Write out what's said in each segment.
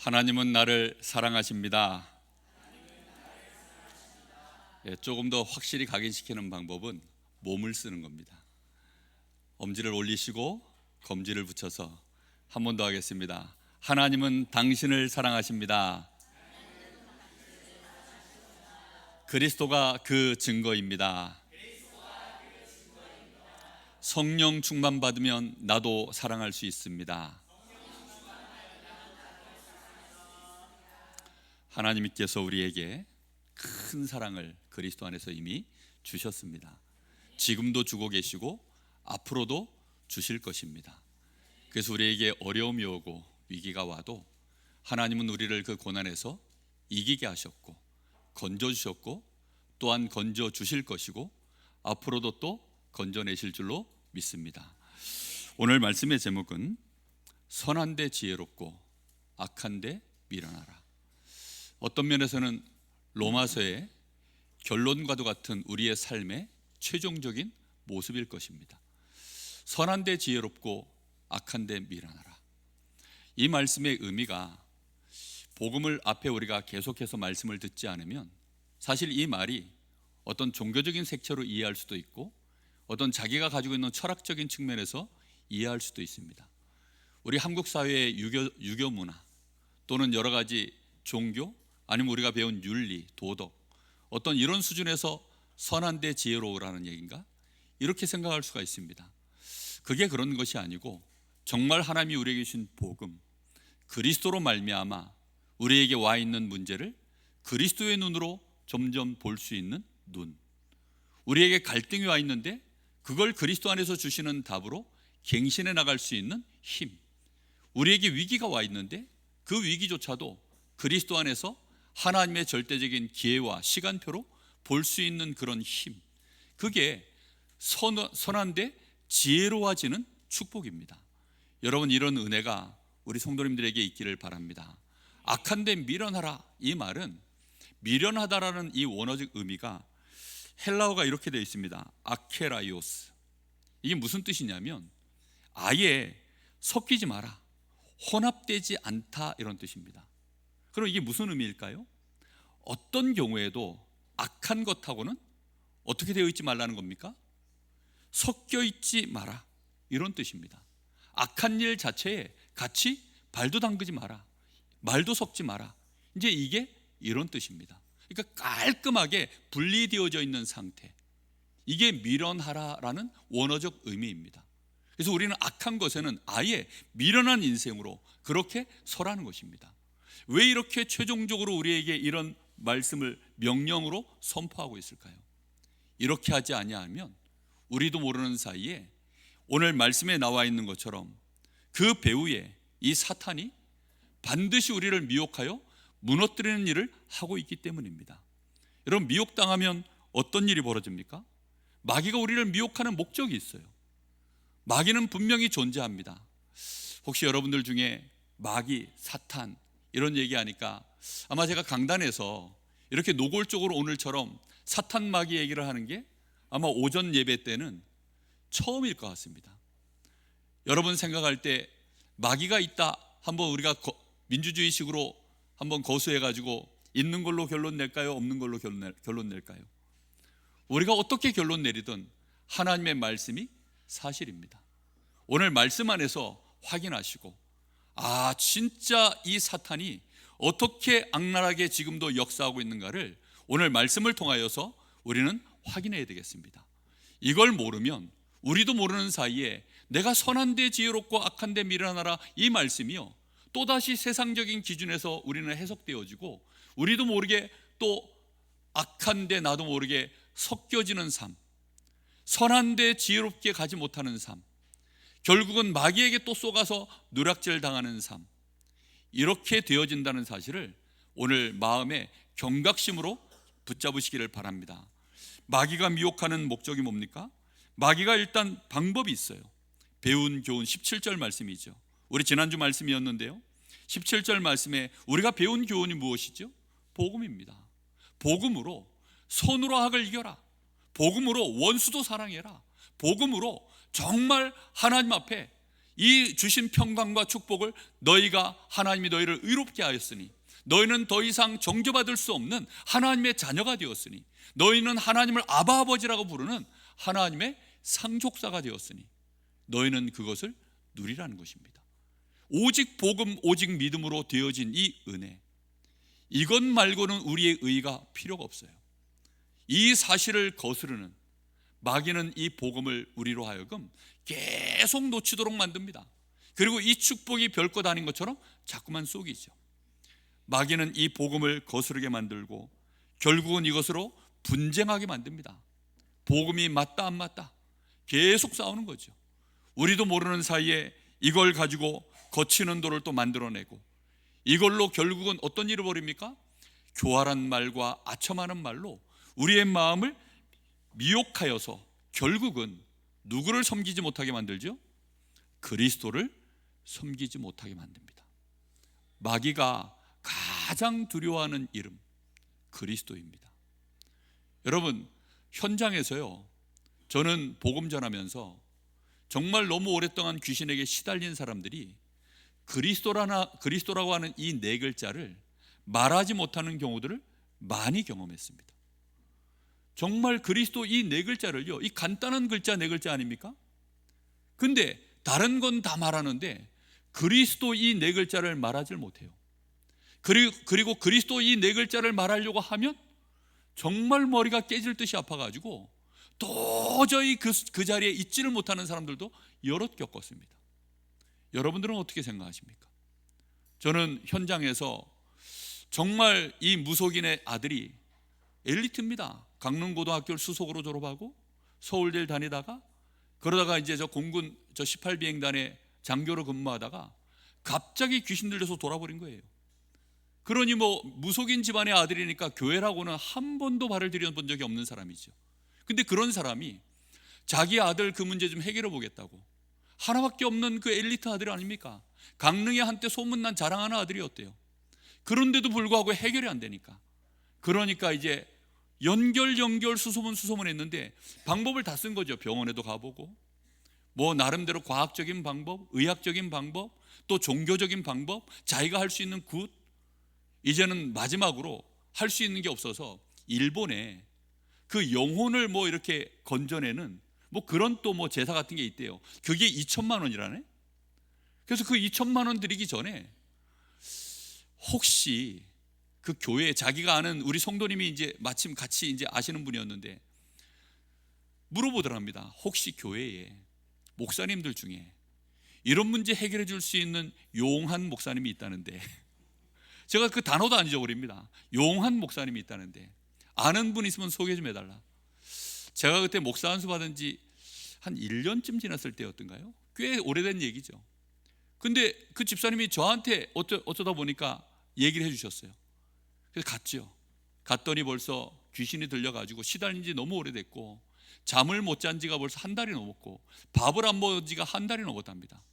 하나님은 나를 사랑하십니다. 조금 더 확실히 각인시키는 방법은 몸을 쓰는 겁니다. 엄지를 올리시고 검지를 붙여서 한 번 더 하겠습니다. 하나님은 당신을 사랑하십니다. 그리스도가 그 증거입니다. 성령 충만 받으면 나도 사랑할 수 있습니다. 하나님께서 우리에게 큰 사랑을 그리스도 안에서 이미 주셨습니다. 지금도 주고 계시고 앞으로도 주실 것입니다. 그래서 우리에게 어려움이 오고 위기가 와도 하나님은 우리를 그 고난에서 이기게 하셨고 건져주셨고 또한 건져주실 것이고 앞으로도 또 건져내실 줄로 믿습니다. 오늘 말씀의 제목은 선한데 지혜롭고 악한데 미련하라. 어떤 면에서는 로마서의 결론과도 같은 우리의 삶의 최종적인 모습일 것입니다. 선한데 지혜롭고 악한데 미련하라. 이 말씀의 의미가 복음을 앞에 우리가 계속해서 말씀을 듣지 않으면 사실 이 말이 어떤 종교적인 색채로 이해할 수도 있고 어떤 자기가 가지고 있는 철학적인 측면에서 이해할 수도 있습니다. 우리 한국 사회의 유교 문화 또는 여러 가지 종교 아니면 우리가 배운 윤리, 도덕 어떤 이런 수준에서 선한데 지혜로우라는 얘기인가? 이렇게 생각할 수가 있습니다. 그게 그런 것이 아니고 정말 하나님이 우리에게 주신 복음 그리스도로 말미암아 우리에게 와 있는 문제를 그리스도의 눈으로 점점 볼 수 있는 눈, 우리에게 갈등이 와 있는데 그걸 그리스도 안에서 주시는 답으로 갱신해 나갈 수 있는 힘, 우리에게 위기가 와 있는데 그 위기조차도 그리스도 안에서 하나님의 절대적인 기회와 시간표로 볼 수 있는 그런 힘, 그게 선한데 지혜로워지는 축복입니다. 여러분, 이런 은혜가 우리 성도님들에게 있기를 바랍니다. 악한데 미련하라, 이 말은 미련하다라는 이 원어적 의미가 헬라어가 이렇게 되어 있습니다. 아케라이오스. 이게 무슨 뜻이냐면 아예 섞이지 마라, 혼합되지 않다, 이런 뜻입니다. 그럼 이게 무슨 의미일까요? 어떤 경우에도 악한 것하고는 어떻게 되어 있지 말라는 겁니까? 섞여 있지 마라, 이런 뜻입니다. 악한 일 자체에 같이 발도 담그지 마라, 말도 섞지 마라, 이제 이게 이런 뜻입니다. 그러니까 깔끔하게 분리되어져 있는 상태, 이게 미련하라라는 원어적 의미입니다. 그래서 우리는 악한 것에는 아예 미련한 인생으로 그렇게 서라는 것입니다. 왜 이렇게 최종적으로 우리에게 이런 말씀을 명령으로 선포하고 있을까요? 이렇게 하지 아니하면 우리도 모르는 사이에 오늘 말씀에 나와 있는 것처럼 그 배후에 이 사탄이 반드시 우리를 미혹하여 무너뜨리는 일을 하고 있기 때문입니다. 여러분, 미혹당하면 어떤 일이 벌어집니까? 마귀가 우리를 미혹하는 목적이 있어요. 마귀는 분명히 존재합니다. 혹시 여러분들 중에 마귀, 사탄 이런 얘기하니까 아마 제가 강단에서 이렇게 노골적으로 오늘처럼 사탄 마귀 얘기를 하는 게 아마 오전 예배 때는 처음일 것 같습니다. 여러분 생각할 때 마귀가 있다 한번 우리가 민주주의식으로 한번 거수해가지고 있는 걸로 결론 낼까요? 없는 걸로 결론 낼까요? 우리가 어떻게 결론 내리든 하나님의 말씀이 사실입니다. 오늘 말씀 안에서 확인하시고 진짜 이 사탄이 어떻게 악랄하게 지금도 역사하고 있는가를 오늘 말씀을 통하여서 우리는 확인해야 되겠습니다. 이걸 모르면 우리도 모르는 사이에 내가 선한데 지혜롭고 악한데 미련하라, 이 말씀이요 또다시 세상적인 기준에서 우리는 해석되어지고 우리도 모르게 또 악한데 나도 모르게 섞여지는 삶, 선한데 지혜롭게 가지 못하는 삶, 결국은 마귀에게 또 쏘가서 누락질 당하는 삶, 이렇게 되어진다는 사실을 오늘 마음의 경각심으로 붙잡으시기를 바랍니다. 마귀가 미혹하는 목적이 뭡니까? 마귀가 일단 방법이 있어요. 배운 교훈 17절 말씀이죠. 우리 지난주 말씀이었는데요, 17절 말씀에 우리가 배운 교훈이 무엇이죠? 복음입니다. 복음으로 손으로 악을 이겨라, 복음으로 원수도 사랑해라, 복음으로 정말 하나님 앞에 이 주신 평강과 축복을 너희가 하나님이 너희를 의롭게 하였으니 너희는 더 이상 정죄받을 수 없는 하나님의 자녀가 되었으니 너희는 하나님을 아바 아버지라고 부르는 하나님의 상속자가 되었으니 너희는 그것을 누리라는 것입니다. 오직 복음, 오직 믿음으로 되어진 이 은혜, 이것 말고는 우리의 의의가 필요가 없어요. 이 사실을 거스르는 마귀는 이 복음을 우리로 하여금 계속 놓치도록 만듭니다. 그리고 이 축복이 별것 아닌 것처럼 자꾸만 속이죠. 마귀는 이 복음을 거스르게 만들고 결국은 이것으로 분쟁하게 만듭니다. 복음이 맞다 안 맞다 계속 싸우는 거죠. 우리도 모르는 사이에 이걸 가지고 거치는 돌을 또 만들어내고, 이걸로 결국은 어떤 일을 벌입니까? 교활한 말과 아첨하는 말로 우리의 마음을 미혹하여서 결국은 누구를 섬기지 못하게 만들죠? 그리스도를 섬기지 못하게 만듭니다. 마귀가 가장 두려워하는 이름, 그리스도입니다. 여러분, 현장에서요, 저는 복음 전하면서 정말 너무 오랫동안 귀신에게 시달린 사람들이 그리스도라고 하는 이 네 글자를 말하지 못하는 경우들을 많이 경험했습니다. 정말 그리스도 이 네 글자를요, 이 간단한 글자 네 글자 아닙니까? 근데 다른 건 다 말하는데 그리스도 이 네 글자를 말하지 못해요. 그리고 그리스도 이 네 글자를 말하려고 하면 정말 머리가 깨질 듯이 아파가지고 도저히 그 자리에 있지를 못하는 사람들도 여럿 겪었습니다. 여러분들은 어떻게 생각하십니까? 저는 현장에서 정말 이 무속인의 아들이 엘리트입니다. 강릉고등학교를 수석으로 졸업하고 서울대를 다니다가, 그러다가 이제 저 공군 18비행단에 장교로 근무하다가 갑자기 귀신 들려서 돌아버린 거예요. 그러니 뭐 무속인 집안의 아들이니까 교회라고는 한 번도 발을 들여본 적이 없는 사람이죠. 근데 그런 사람이 자기 아들 그 문제 좀 해결해 보겠다고, 하나밖에 없는 그 엘리트 아들 아닙니까? 강릉에 한때 소문난 자랑하는 아들이었대요. 그런데도 불구하고 해결이 안 되니까, 그러니까 이제 연결 수소문 했는데 방법을 다 쓴 거죠. 병원에도 가보고, 뭐 나름대로 과학적인 방법, 의학적인 방법, 또 종교적인 방법, 자기가 할 수 있는 굿. 이제는 마지막으로 할 수 있는 게 없어서 일본에 그 영혼을 뭐 이렇게 건져내는 뭐 그런 또 뭐 제사 같은 게 있대요. 그게 2천만 원이라네. 그래서 그 2천만 원 드리기 전에 혹시 그 교회에, 자기가 아는 우리 성도님이 이제 마침 같이 이제 아시는 분이었는데 물어보더랍니다. 혹시 교회에 목사님들 중에 이런 문제 해결해 줄 수 있는 용한 목사님이 있다는데, 제가 그 단어도 안 잊어버립니다. 용한 목사님이 있다는데 아는 분 있으면 소개 좀 해달라. 제가 그때 목사 안수 받은 지 한 1년쯤 지났을 때였던가요? 꽤 오래된 얘기죠. 근데 그 집사님이 저한테 어쩌다 보니까 얘기를 해주셨어요. 그래서 갔죠. 갔더니 벌써 귀신이 들려가지고 시달린 지 너무 오래됐고, 잠을 못 잔 지가 벌써 한 달이 넘었고, 밥을 안 먹은 지가 한 달이 넘었답니다.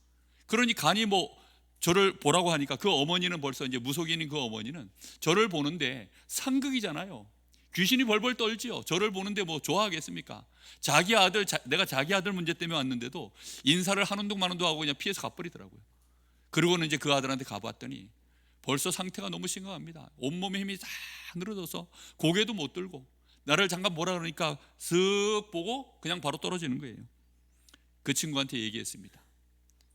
그러니 간이 뭐 저를 보라고 하니까 그 어머니는 벌써 이제 무속인인 그 어머니는 저를 보는데 상극이잖아요. 귀신이 벌벌 떨지요. 저를 보는데 뭐 좋아하겠습니까? 자기 아들, 내가 자기 아들 문제 때문에 왔는데도 인사를 하는 둥 마는 둥 하고 그냥 피해서 가버리더라고요. 그리고는 이제 그 아들한테 가봤더니 벌써 상태가 너무 심각합니다. 온몸에 힘이 다 늘어져서 고개도 못 들고, 나를 잠깐 보라 그러니까 쓱 보고 그냥 바로 떨어지는 거예요. 그 친구한테 얘기했습니다.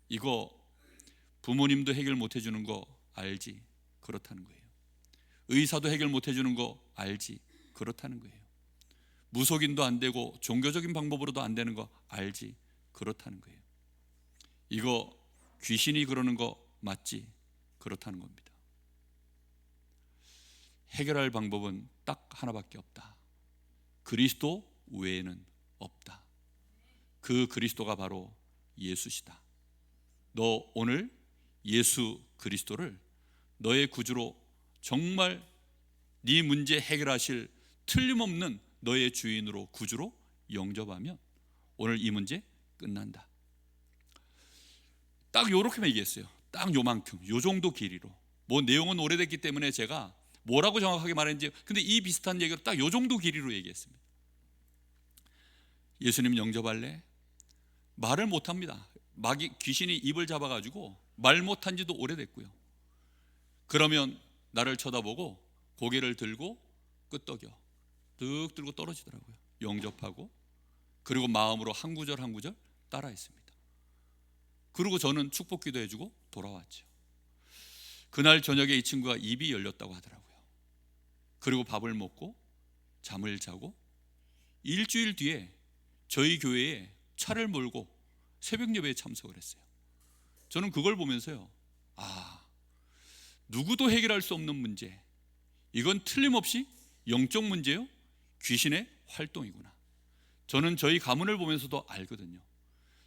이거 부모님도 해결 못 해주는 거 알지? 그렇다는 거예요. 의사도 해결 못 해주는 거 알지? 그렇다는 거예요. 무속인도 안 되고 종교적인 방법으로도 안 되는 거 알지? 그렇다는 거예요. 이거 귀신이 그러는 거 맞지? 그렇다는 겁니다. 해결할 방법은 딱 하나밖에 없다. 그리스도 외에는 없다. 그 그리스도가 바로 예수시다. 너 오늘 예수 그리스도를 너의 구주로, 정말 네 문제 해결하실 틀림없는 너의 주인으로, 구주로 영접하면 오늘 이 문제 끝난다. 딱 요렇게만 얘기했어요. 딱 요만큼, 요 정도 길이로. 뭐 내용은 오래됐기 때문에 제가 뭐라고 정확하게 말했는지, 근데 이 비슷한 얘기를 딱 요 정도 길이로 얘기했습니다. 예수님 영접할래? 말을 못합니다. 귀신이 입을 잡아가지고 말 못한 지도 오래됐고요. 그러면 나를 쳐다보고 고개를 들고 끄떡여 뚝 들고 떨어지더라고요. 영접하고, 그리고 마음으로 한 구절 한 구절 따라했습니다. 그리고 저는 축복 기도해주고 돌아왔죠. 그날 저녁에 이 친구가 입이 열렸다고 하더라고요. 그리고 밥을 먹고 잠을 자고 일주일 뒤에 저희 교회에 차를 몰고 새벽 예배에 참석을 했어요. 저는 그걸 보면서요, 누구도 해결할 수 없는 문제, 이건 틀림없이 영적 문제요, 귀신의 활동이구나. 저는 저희 가문을 보면서도 알거든요.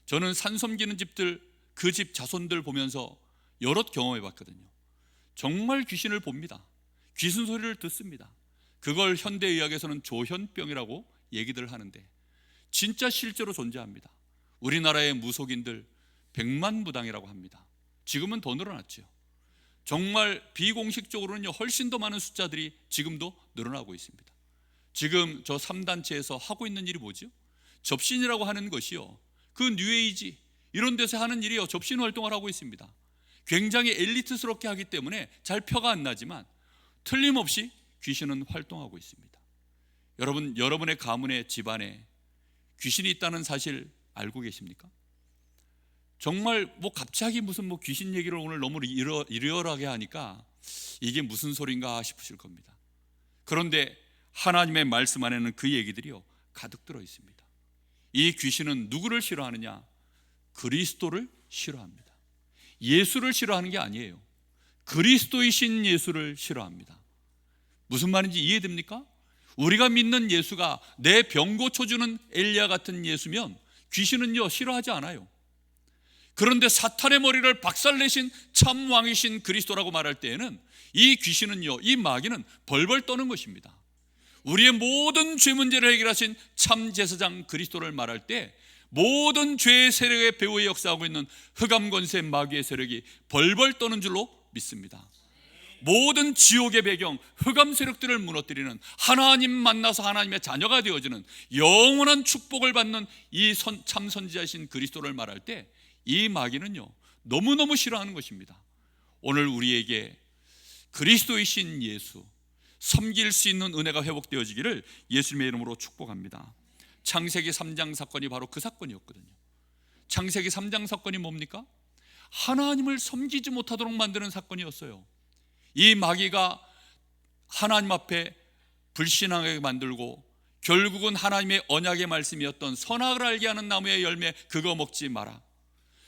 저는 산 섬기는 집들, 그 집 자손들 보면서 여럿 경험해 봤거든요. 정말 귀신을 봅니다. 귀신 소리를 듣습니다. 그걸 현대의학에서는 조현병이라고 얘기들 하는데 진짜 실제로 존재합니다. 우리나라의 무속인들 100만 무당이라고 합니다. 지금은 더 늘어났죠. 정말 비공식적으로는요, 훨씬 더 많은 숫자들이 지금도 늘어나고 있습니다. 지금 저 3단체에서 하고 있는 일이 뭐죠? 접신이라고 하는 것이요, 그 뉴에이지 이런 데서 하는 일이요, 접신 활동을 하고 있습니다. 굉장히 엘리트스럽게 하기 때문에 잘 표가 안 나지만 틀림없이 귀신은 활동하고 있습니다. 여러분, 여러분의 가문에, 집안에 귀신이 있다는 사실 알고 계십니까? 정말 갑자기 무슨 귀신 얘기를 오늘 너무 리얼하게 하니까 이게 무슨 소린가 싶으실 겁니다. 그런데 하나님의 말씀 안에는 그 얘기들이요, 가득 들어 있습니다. 이 귀신은 누구를 싫어하느냐? 그리스도를 싫어합니다. 예수를 싫어하는 게 아니에요. 그리스도이신 예수를 싫어합니다. 무슨 말인지 이해됩니까? 우리가 믿는 예수가 내 병 고쳐주는 엘리야 같은 예수면 귀신은요, 싫어하지 않아요. 그런데 사탄의 머리를 박살내신 참 왕이신 그리스도라고 말할 때에는 이 귀신은요, 이 마귀는 벌벌 떠는 것입니다. 우리의 모든 죄 문제를 해결하신 참 제사장 그리스도를 말할 때 모든 죄의 세력의 배후에 역사하고 있는 흑암 권세 마귀의 세력이 벌벌 떠는 줄로 믿습니다. 모든 지옥의 배경, 흑암 세력들을 무너뜨리는, 하나님 만나서 하나님의 자녀가 되어지는 영원한 축복을 받는 이 참 선지자이신 그리스도를 말할 때 이 마귀는요, 너무너무 싫어하는 것입니다. 오늘 우리에게 그리스도이신 예수, 섬길 수 있는 은혜가 회복되어지기를 예수님의 이름으로 축복합니다. 창세기 3장 사건이 바로 그 사건이었거든요. 창세기 3장 사건이 뭡니까? 하나님을 섬기지 못하도록 만드는 사건이었어요. 이 마귀가 하나님 앞에 불신하게 만들고 결국은 하나님의 언약의 말씀이었던 선악을 알게 하는 나무의 열매 그거 먹지 마라,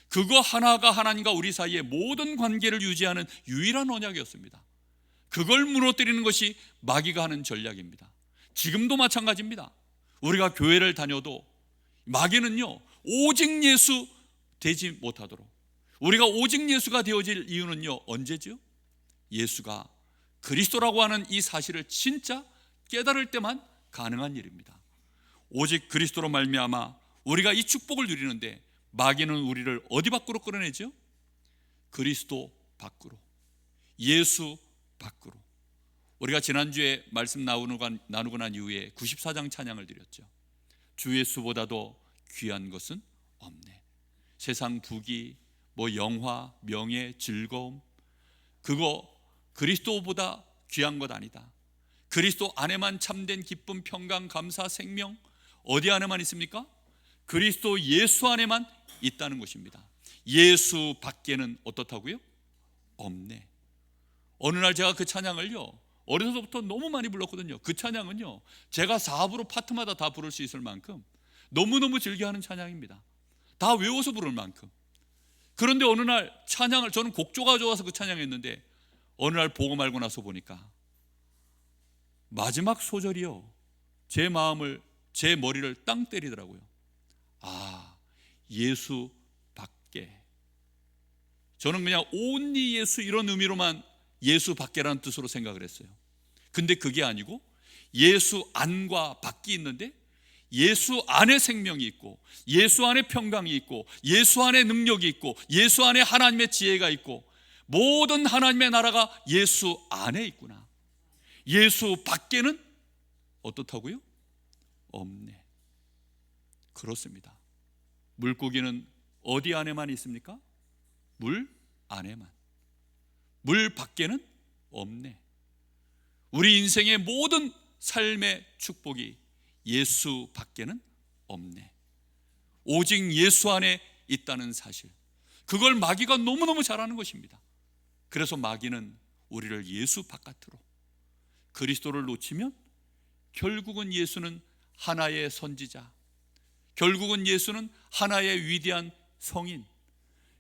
그거 하나가 하나님과 우리 사이의 모든 관계를 유지하는 유일한 언약이었습니다. 그걸 무너뜨리는 것이 마귀가 하는 전략입니다. 지금도 마찬가지입니다. 우리가 교회를 다녀도 마귀는요, 오직 예수 되지 못하도록, 우리가 오직 예수가 되어질 이유는요, 언제죠? 예수가 그리스도라고 하는 이 사실을 진짜 깨달을 때만 가능한 일입니다. 오직 그리스도로 말미암아 우리가 이 축복을 누리는데 마귀는 우리를 어디 밖으로 끌어내죠? 그리스도 밖으로, 예수 밖으로. 우리가 지난주에 말씀 나누고 난 이후에 94장 찬양을 드렸죠. 주 예수보다도 귀한 것은 없네. 세상 부귀, 영화, 명예, 즐거움, 그거 그리스도보다 귀한 것 아니다. 그리스도 안에만 참된 기쁨, 평강, 감사, 생명 어디 안에만 있습니까? 그리스도 예수 안에만 있다는 것입니다. 예수 밖에는 어떻다고요? 없네. 어느 날 제가 그 찬양을요, 어려서부터 너무 많이 불렀거든요. 그 찬양은요, 제가 사업으로 파트마다 다 부를 수 있을 만큼 너무너무 즐겨하는 찬양입니다. 다 외워서 부를 만큼. 그런데 어느 날 찬양을, 저는 곡조가 좋아서 그 찬양했는데 어느 날 복음 알고 나서 보니까 마지막 소절이요, 제 마음을, 제 머리를 땅 때리더라고요. 예수 밖에. 저는 그냥 온리 예수 이런 의미로만 예수 밖에라는 뜻으로 생각을 했어요. 근데 그게 아니고 예수 안과 밖이 있는데 예수 안에 생명이 있고, 예수 안에 평강이 있고, 예수 안에 능력이 있고, 예수 안에 하나님의 지혜가 있고, 모든 하나님의 나라가 예수 안에 있구나. 예수 밖에는 어떻다고요? 없네. 그렇습니다. 물고기는 어디 안에만 있습니까? 물 안에만. 물 밖에는 없네. 우리 인생의 모든 삶의 축복이 예수 밖에는 없네. 오직 예수 안에 있다는 사실, 그걸 마귀가 너무너무 잘 아는 것입니다. 그래서 마귀는 우리를 예수 바깥으로, 그리스도를 놓치면 결국은 예수는 하나의 선지자, 결국은 예수는 하나의 위대한 성인,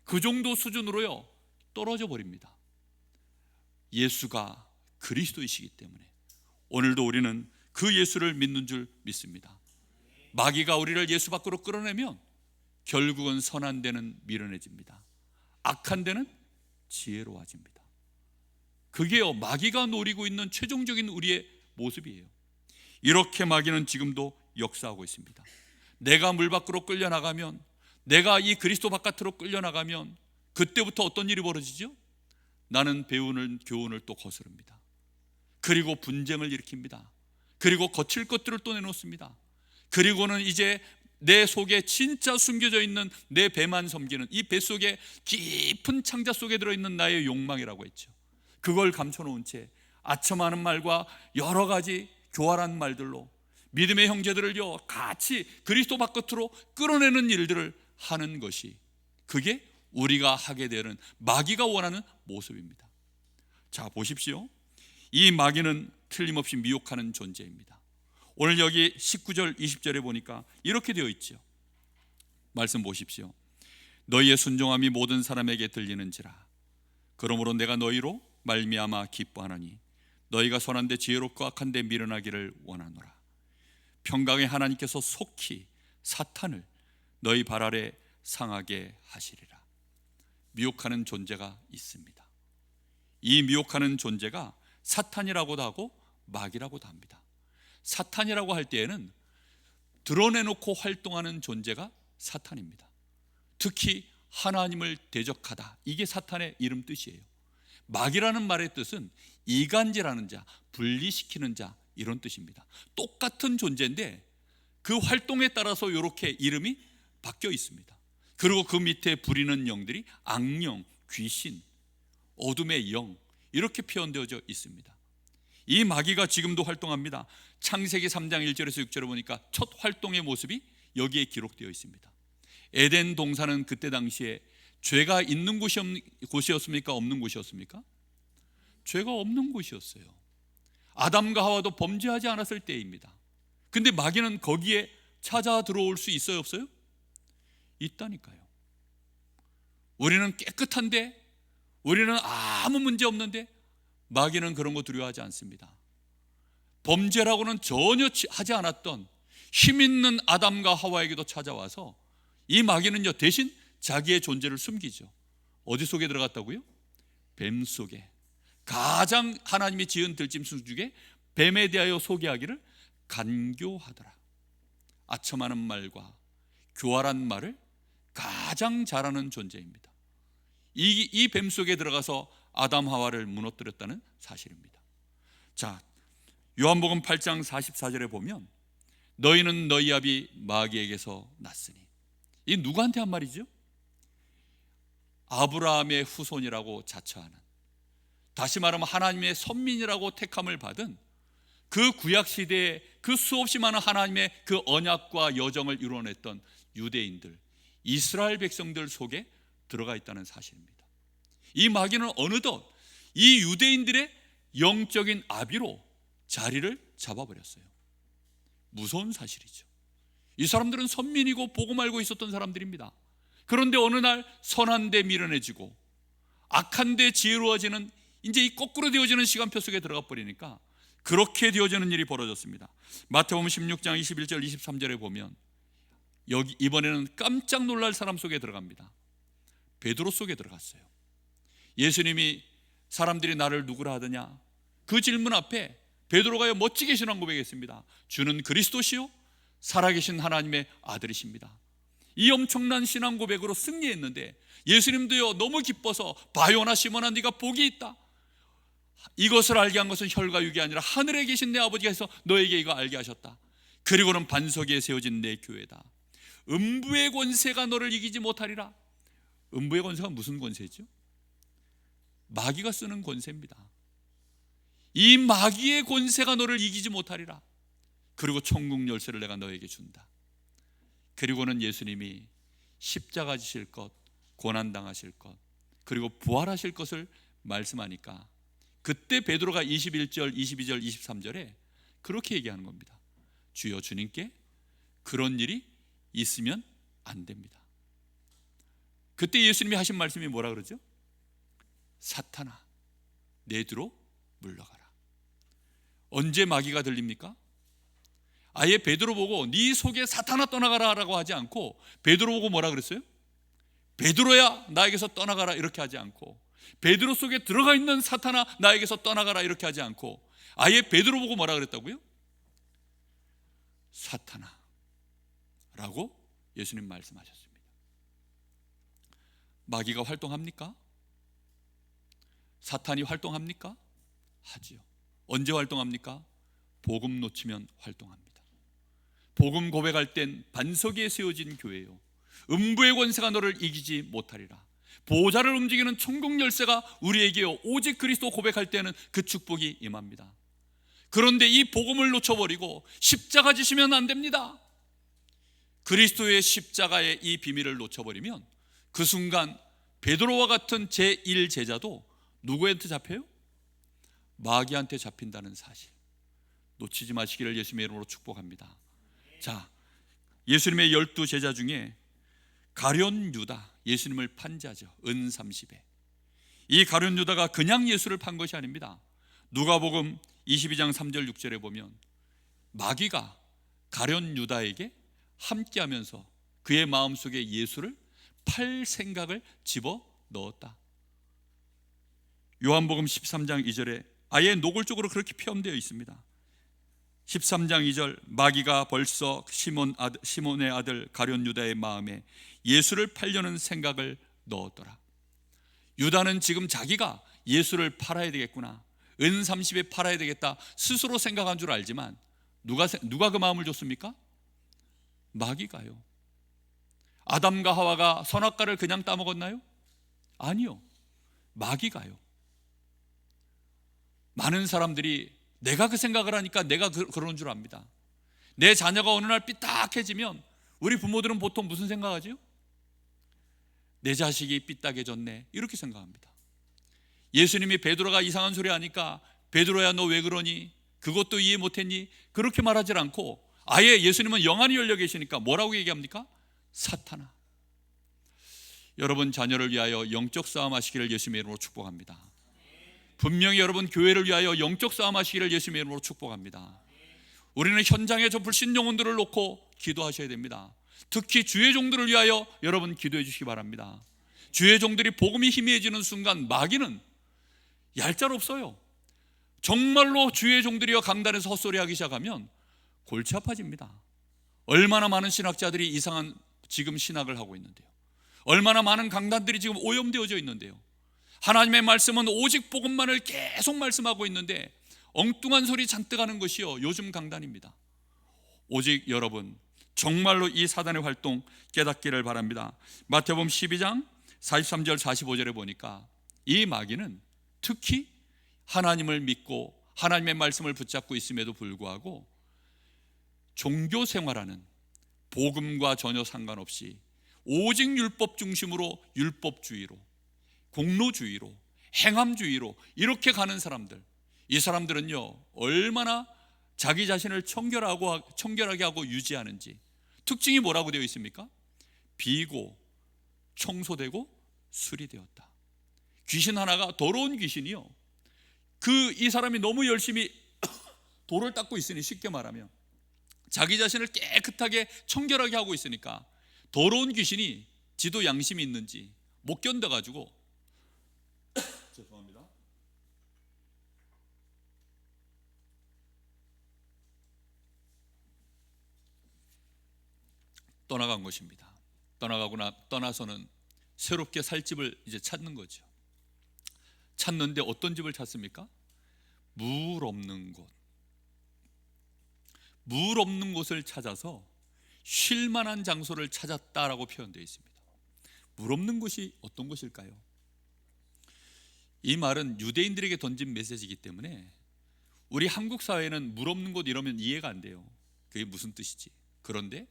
그 정도 수준으로요 떨어져 버립니다. 예수가 그리스도이시기 때문에 오늘도 우리는 그 예수를 믿는 줄 믿습니다. 마귀가 우리를 예수 밖으로 끌어내면 결국은 선한 데는 미련해집니다. 악한 데는 지혜로워집니다. 그게요 마귀가 노리고 있는 최종적인 우리의 모습이에요. 이렇게 마귀는 지금도 역사하고 있습니다. 내가 물 밖으로 끌려나가면, 내가 이 그리스도 바깥으로 끌려나가면 그때부터 어떤 일이 벌어지죠? 나는 배우는 교훈을 또 거스릅니다. 그리고 분쟁을 일으킵니다. 그리고 거칠 것들을 또 내놓습니다. 그리고는 이제 내 속에 진짜 숨겨져 있는 내 배만 섬기는, 이 배 속에 깊은 창자 속에 들어있는 나의 욕망이라고 했죠. 그걸 감춰놓은 채 아첨하는 말과 여러 가지 교활한 말들로 믿음의 형제들을요 같이 그리스도 바깥으로 끌어내는 일들을 하는 것이, 그게 우리가 하게 되는 마귀가 원하는 모습입니다. 자, 보십시오. 이 마귀는 틀림없이 미혹하는 존재입니다. 오늘 여기 19절 20절에 보니까 이렇게 되어 있죠. 말씀 보십시오. 너희의 순종함이 모든 사람에게 들리는지라. 그러므로 내가 너희로 말미암아 기뻐하나니 너희가 선한데 지혜롭고 악한데 미련하기를 원하노라. 평강의 하나님께서 속히 사탄을 너희 발 아래 상하게 하시리라. 미혹하는 존재가 있습니다. 이 미혹하는 존재가 사탄이라고도 하고 마귀라고도 합니다. 사탄이라고 할 때에는 드러내놓고 활동하는 존재가 사탄입니다. 특히 하나님을 대적하다, 이게 사탄의 이름 뜻이에요. 마귀라는 말의 뜻은 이간질하는 자, 분리시키는 자, 이런 뜻입니다. 똑같은 존재인데 그 활동에 따라서 이렇게 이름이 바뀌어 있습니다. 그리고 그 밑에 부리는 영들이 악령, 귀신, 어둠의 영, 이렇게 표현되어져 있습니다. 이 마귀가 지금도 활동합니다. 창세기 3장 1절에서 6절에 보니까 첫 활동의 모습이 여기에 기록되어 있습니다. 에덴 동산은 그때 당시에 죄가 있는 곳이었습니까? 없는 곳이었습니까? 죄가 없는 곳이었어요. 아담과 하와도 범죄하지 않았을 때입니다. 근데 마귀는 거기에 찾아 들어올 수 있어요, 없어요? 있다니까요. 우리는 깨끗한데, 우리는 아무 문제 없는데 마귀는 그런 거 두려워하지 않습니다. 범죄라고는 전혀 하지 않았던 힘 있는 아담과 하와에게도 찾아와서 이 마귀는요 대신 자기의 존재를 숨기죠. 어디 속에 들어갔다고요? 뱀 속에. 가장 하나님이 지은 들짐승 중에 뱀에 대하여 소개하기를 간교하더라. 아첨하는 말과 교활한 말을 가장 잘하는 존재입니다. 이 뱀 속에 들어가서 아담 하와를 무너뜨렸다는 사실입니다. 자, 요한복음 8장 44절에 보면 너희는 너희 아비 마귀에게서 났으니, 이 누구한테 한 말이죠? 아브라함의 후손이라고 자처하는, 다시 말하면 하나님의 선민이라고 택함을 받은 그 구약시대에 그 수없이 많은 하나님의 그 언약과 여정을 이루어냈던 유대인들, 이스라엘 백성들 속에 들어가 있다는 사실입니다. 이 마귀는 어느덧 이 유대인들의 영적인 아비로 자리를 잡아버렸어요. 무서운 사실이죠. 이 사람들은 선민이고 복음 알고 있었던 사람들입니다. 그런데 어느 날 선한 데 미련해지고 악한 데 지혜로워지는, 이제 이 거꾸로 되어지는 시간표 속에 들어가 버리니까 그렇게 되어지는 일이 벌어졌습니다. 마태복음 16장 21절 23절에 보면 여기 이번에는 깜짝 놀랄 사람 속에 들어갑니다. 베드로 속에 들어갔어요. 예수님이 사람들이 나를 누구라 하더냐, 그 질문 앞에 베드로가 멋지게 신앙 고백했습니다. 주는 그리스도시요 살아계신 하나님의 아들이십니다. 이 엄청난 신앙 고백으로 승리했는데 예수님도요 너무 기뻐서 바요나 시몬아 네가 복이 있다, 이것을 알게 한 것은 혈과 육이 아니라 하늘에 계신 내 아버지가 해서 너에게 이거 알게 하셨다. 그리고는 반석 위에 세워진 내 교회다. 음부의 권세가 너를 이기지 못하리라. 음부의 권세가 무슨 권세죠? 마귀가 쓰는 권세입니다. 이 마귀의 권세가 너를 이기지 못하리라. 그리고 천국 열쇠를 내가 너에게 준다. 그리고는 예수님이 십자가 지실 것, 고난당하실 것, 그리고 부활하실 것을 말씀하니까 그때 베드로가 21절, 22절, 23절에 그렇게 얘기하는 겁니다. 주여, 주님께 그런 일이 있으면 안 됩니다. 그때 예수님이 하신 말씀이 뭐라 그러죠? 사탄아, 내 뒤로 물러가라. 언제 마귀가 들립니까? 아예 베드로 보고 네 속에 사탄아 떠나가라 라고 하지 않고, 베드로 보고 뭐라 그랬어요? 베드로야 나에게서 떠나가라 이렇게 하지 않고, 베드로 속에 들어가 있는 사탄아 나에게서 떠나가라 이렇게 하지 않고, 아예 베드로 보고 뭐라 그랬다고요? 사탄아 라고 예수님 말씀하셨습니다. 마귀가 활동합니까? 사탄이 활동합니까? 하지요. 언제 활동합니까? 복음 놓치면 활동합니다. 복음 고백할 땐 반석 위에 세워진 교회요, 음부의 권세가 너를 이기지 못하리라. 보좌를 움직이는 천국 열쇠가 우리에게요, 오직 그리스도 고백할 때는 그 축복이 임합니다. 그런데 이 복음을 놓쳐버리고 십자가 지시면 안 됩니다. 그리스도의 십자가의 이 비밀을 놓쳐버리면 그 순간 베드로와 같은 제1제자도 누구한테 잡혀요? 마귀한테 잡힌다는 사실 놓치지 마시기를 예수님의 이름으로 축복합니다. 자, 예수님의 12제자 중에 가룟 유다, 예수님을 판 자죠. 은 30에. 이 가룟 유다가 그냥 예수를 판 것이 아닙니다. 누가복음 22장 3절 6절에 보면 마귀가 가룟 유다에게 함께하면서 그의 마음속에 예수를 팔 생각을 집어 넣었다. 요한복음 13장 2절에 아예 노골적으로 그렇게 표현되어 있습니다. 13장 2절, 마귀가 벌써 시몬의 아들 가룟 유다의 마음에 예수를 팔려는 생각을 넣었더라. 유다는 지금 자기가 예수를 팔아야 되겠구나, 은 30에 팔아야 되겠다 스스로 생각한 줄 알지만 누가 그 마음을 줬습니까? 마귀가요. 아담과 하와가 선악과를 그냥 따먹었나요? 아니요, 마귀가요. 많은 사람들이 내가 그 생각을 하니까 내가 그러는 줄 압니다. 내 자녀가 어느 날 삐딱해지면 우리 부모들은 보통 무슨 생각하죠? 내 자식이 삐딱해졌네 이렇게 생각합니다. 예수님이 베드로가 이상한 소리 하니까 베드로야 너 왜 그러니? 그것도 이해 못했니? 그렇게 말하지 않고 아예 예수님은 영안이 열려 계시니까 뭐라고 얘기합니까? 사탄아. 여러분 자녀를 위하여 영적 싸움 하시기를 예수님의 이름으로 축복합니다. 분명히 여러분 교회를 위하여 영적 싸움 하시기를 예수님의 이름으로 축복합니다. 우리는 현장에 저 불신 영혼들을 놓고 기도하셔야 됩니다. 특히 주의 종들을 위하여 여러분 기도해 주시기 바랍니다. 주의 종들이 복음이 희미해지는 순간 마귀는 얄짤없어요. 정말로 주의 종들이여 강단에서 헛소리하기 시작하면 골치 아파집니다. 얼마나 많은 신학자들이 이상한 지금 신학을 하고 있는데요, 얼마나 많은 강단들이 지금 오염되어져 있는데요, 하나님의 말씀은 오직 복음만을 계속 말씀하고 있는데 엉뚱한 소리 잔뜩 하는 것이요 요즘 강단입니다. 오직 여러분 정말로 이 사단의 활동 깨닫기를 바랍니다. 마태복음 12장 43절 45절에 보니까 이 마귀는 특히 하나님을 믿고 하나님의 말씀을 붙잡고 있음에도 불구하고 종교 생활하는, 복음과 전혀 상관없이 오직 율법 중심으로, 율법주의로, 공로주의로, 행함주의로 이렇게 가는 사람들, 이 사람들은요 얼마나 자기 자신을 청결하게 하고 유지하는지 특징이 뭐라고 되어 있습니까? 비고 청소되고 수리되었다. 귀신 하나가, 더러운 귀신이요, 이 사람이 너무 열심히 돌을 닦고 있으니, 쉽게 말하면 자기 자신을 깨끗하게 청결하게 하고 있으니까 더러운 귀신이 지도 양심이 있는지 못 견뎌가지고 죄송합니다. 떠나간 것입니다. 떠나서는 새롭게 살 집을 이제 찾는 거죠. 찾는데 어떤 집을 찾습니까? 물 없는 곳. 물 없는 곳을 찾아서 쉴 만한 장소를 찾았다라고 표현되어 있습니다. 물 없는 곳이 어떤 곳일까요? 이 말은 유대인들에게 던진 메시지이기 때문에 우리 한국 사회는 물 없는 곳 이러면 이해가 안 돼요. 그게 무슨 뜻이지? 그런데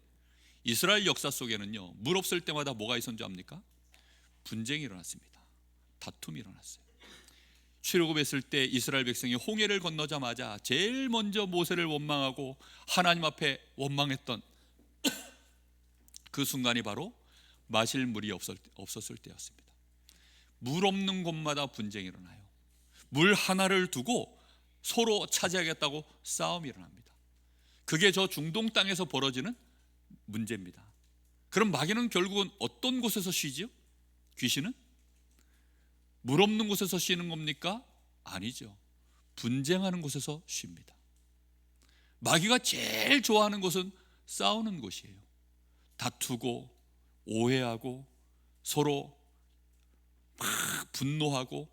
이스라엘 역사 속에는요, 물 없을 때마다 뭐가 있었는지 압니까? 분쟁이 일어났습니다. 다툼이 일어났어요. 출애굽했을 때 이스라엘 백성이 홍해를 건너자마자 제일 먼저 모세를 원망하고 하나님 앞에 원망했던 그 순간이 바로 마실 물이 없었을 때였습니다. 물 없는 곳마다 분쟁이 일어나요. 물 하나를 두고 서로 차지하겠다고 싸움이 일어납니다. 그게 저 중동 땅에서 벌어지는 문제입니다. 그럼 마귀는 결국은 어떤 곳에서 쉬지요? 귀신은? 물 없는 곳에서 쉬는 겁니까? 아니죠. 분쟁하는 곳에서 쉽니다. 마귀가 제일 좋아하는 곳은 싸우는 곳이에요. 다투고 오해하고 서로 막 분노하고,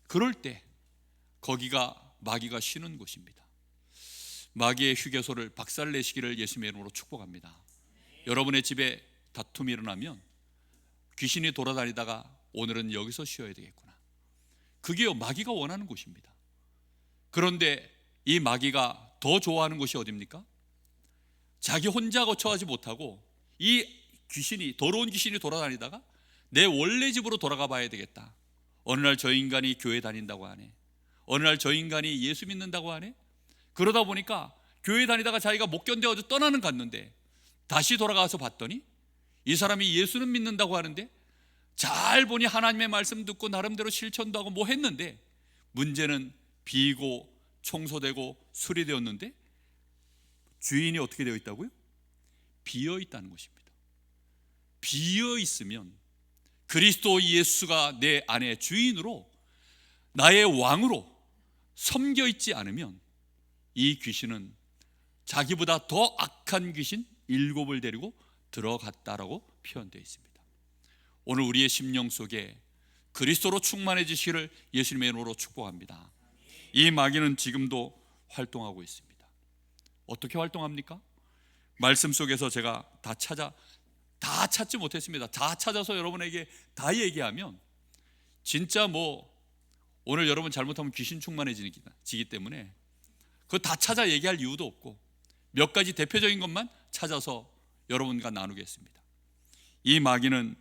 그럴 때 거기가 마귀가 쉬는 곳입니다. 마귀의 휴게소를 박살내시기를 예수님의 이름으로 축복합니다. 여러분의 집에 다툼이 일어나면 귀신이 돌아다니다가 오늘은 여기서 쉬어야 되겠구나, 그게요 마귀가 원하는 곳입니다. 그런데 이 마귀가 더 좋아하는 곳이 어디입니까? 자기 혼자 거처하지 못하고 이 귀신이, 더러운 귀신이 돌아다니다가 내 원래 집으로 돌아가 봐야 되겠다. 어느 날 저 인간이 교회 다닌다고 하네, 어느 날 저 인간이 예수 믿는다고 하네. 그러다 보니까 교회 다니다가 자기가 못 견뎌가지고 떠나는 갔는데 다시 돌아가서 봤더니 이 사람이 예수는 믿는다고 하는데 잘 보니 하나님의 말씀 듣고 나름대로 실천도 하고 뭐 했는데 문제는 비고 청소되고 수리되었는데 주인이 어떻게 되어 있다고요? 비어 있다는 것입니다. 비어 있으면 그리스도 예수가 내 안에 주인으로 나의 왕으로 섬겨 있지 않으면 이 귀신은 자기보다 더 악한 귀신 7을 데리고 들어갔다라고 표현되어 있습니다. 오늘 우리의 심령 속에 그리스도로 충만해지시기를 예수님의 이름으로 축복합니다. 이 마귀는 지금도 활동하고 있습니다. 어떻게 활동합니까? 말씀 속에서 제가 다 찾지 못했습니다. 다 찾아서 여러분에게 다 얘기하면 진짜 뭐 오늘 여러분 잘못하면 귀신 충만해지기 때문에 그거 다 찾아 얘기할 이유도 없고 몇 가지 대표적인 것만 찾아서 여러분과 나누겠습니다. 이 마귀는